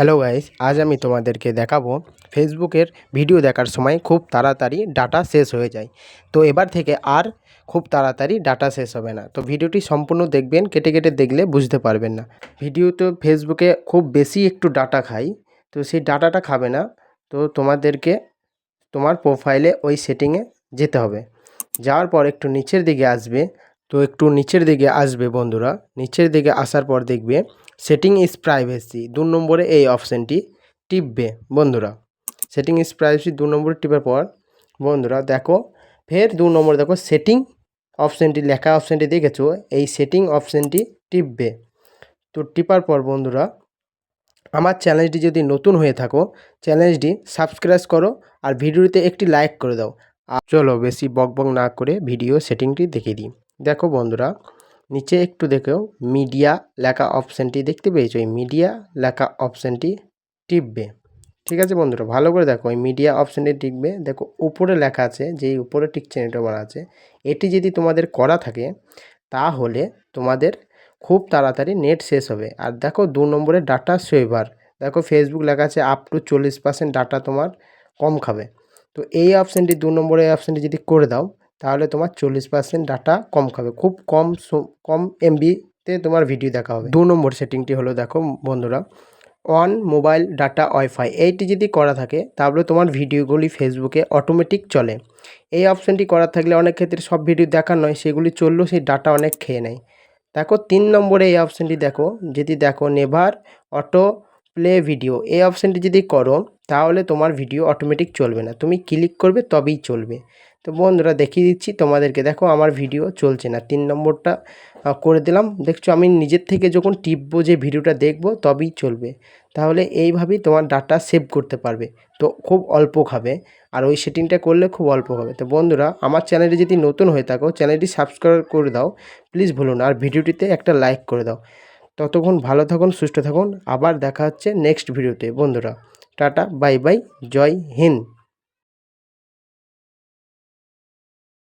Hello guys, আজ আমি তোমাদেরকে দেখাবো ফেসবুকের ভিডিও দেখার সময় খুব তাড়াতাড়ি ডাটা শেষ হয়ে যায়। তো এবার থেকে আর খুব তাড়াতাড়ি ডাটা শেষ হবে না। তো ভিডিওটি সম্পূর্ণ দেখবেন, কেটে কেটে দেখলে বুঝতে পারবেন না। ভিডিওতে ফেসবুকে খুব বেশি একটু ডাটা খায়, তো সেই ডাটাটা খাবে না। তো তোমাদেরকে তোমার প্রোফাইলে ওই সেটিংয়ে যেতে হবে। যাওয়ার পর একটু নিচের দিকে আসবে। তো একটু নিচের দিকে আসবে বন্ধুরা, নিচের দিকে আসার পর দেখবে সেটিং ইজ প্রাইভেসি 2 নম্বরে এই অপশানটি টিপবে বন্ধুরা। সেটিং ইজ প্রাইভেসি 2 নম্বরে টিপার পর বন্ধুরা দেখো, ফের 2 নম্বরে দেখো সেটিং অপশানটি লেখা, অপশানটি দেখেছো, এই সেটিং অপশানটি টিপবে। তো টিপার পর বন্ধুরা, আমার চ্যানেলটি যদি নতুন হয়ে থাকো, চ্যানেলটি সাবস্ক্রাইব করো আর ভিডিওতে একটি লাইক করে দাও। আর চলো বেশি বকবক না করে ভিডিও সেটিংটি দেখিয়ে দিই। দেখো বন্ধুরা, নিচে একটু দেখো মিডিয়া লেখা অপশানটি দেখতে পেয়েছো, এই মিডিয়া লেখা অপশানটি টিপবে। ঠিক আছে বন্ধুরা, ভালো করে দেখো, এই মিডিয়া অপশানটি টিপবে। দেখো উপরে লেখা আছে, যেই উপরে টিক চিহ্নটা মারা আছে, এটি যদি তোমাদের করা থাকে তাহলে তোমাদের খুব তাড়াতাড়ি নেট শেষ হবে। আর দেখো 2 নম্বরে ডাটা সেভার, দেখো ফেসবুক লেখা আছে আপ টু 40% ডাটা তোমার কম খাবে। তো এই অপশানটি 2 নম্বরে এই অপশানটি যদি করে দাও তাহলে তোমার 40% ডাটা কম খাবে, খুব কম এমবিতে তোমার ভিডিও দেখা হবে। 2 নম্বর সেটিংটি হলো দেখো বন্ধুরা, অন মোবাইল ডাটা ওয়াইফাই, এইটি যদি করা থাকে তাহলে তোমার ভিডিওগুলি ফেসবুকে অটোমেটিক চলে। এই অপশানটি করা থাকলে অনেক ক্ষেত্রে সব ভিডিও দেখার নয়, সেগুলি চললেও সেই ডাটা অনেক খেয়ে নেয়। দেখো 3 নম্বরে এই অপশানটি দেখো, যদি দেখো নেভার অটো প্লে ভিডিও, এই অপশানটি যদি করো তাহলে তোমার ভিডিও অটোমেটিক চলবে না, তুমি ক্লিক করবে তবেই চলবে। তো বন্ধুরা দেখিয়ে দিচ্ছি তোমাদেরকে, দেখো আমার ভিডিও চলছে না, 3 নম্বরটা করে দিলাম। দেখছো আমি নিজের থেকে যখন টিপবো, যে ভিডিওটা দেখবো তবেই চলবে। তাহলে এইভাবেই তোমার ডাটা সেভ করতে পারবে। তো খুব অল্প খাবে, আর ওই সেটিংটা করলে খুব অল্প খাবে। তো বন্ধুরা, আমার চ্যানেলটি যদি নতুন হয়ে থাকো, চ্যানেলটি সাবস্ক্রাইব করে দাও প্লিজ, ভুলো না। আর ভিডিওটিতে একটা লাইক করে দাও। ততক্ষণ ভালো থাকুন, সুস্থ থাকুন, আবার দেখা হচ্ছে নেক্সট ভিডিওতে বন্ধুরা। টাটা, বাই বাই, জয় হিন্দ।